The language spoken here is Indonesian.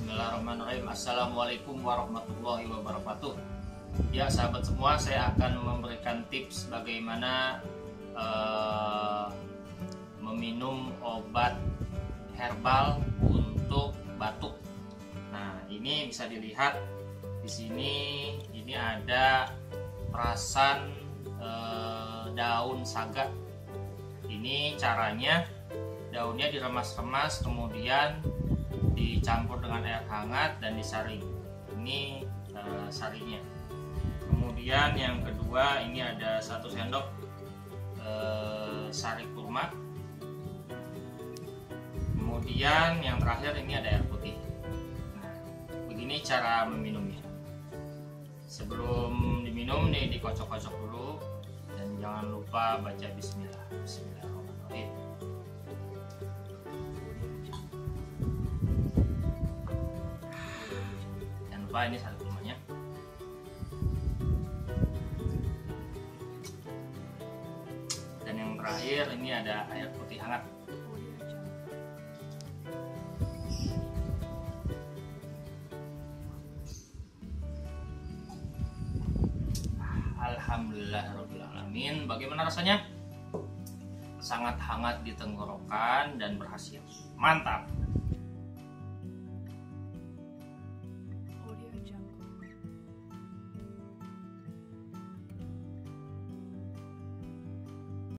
Bismillahirrahmanirrahim. Assalamualaikum warahmatullahi wabarakatuh. Ya sahabat semua, saya akan memberikan tips bagaimana meminum obat herbal untuk batuk. Nah, ini bisa dilihat di sini. Ini ada perasan daun saga. Ini caranya, daunnya diremas-remas, kemudian dicampur dengan air hangat dan disaring. Ini sarinya. Kemudian yang kedua, ini ada 1 sendok sari kurma. Kemudian yang terakhir ini ada air putih. Nah, begini cara meminumnya. Sebelum diminum nih, dikocok-kocok dulu dan jangan lupa baca bismillah. Bismillahirrahmanirrahim. Jangan lupa ini sari kurmanya. Dan yang terakhir ini ada air putih hangat. Alhamdulillahirrahmanirrahim. Bagaimana rasanya? Sangat hangat di tenggorokan dan berhasil. Mantap.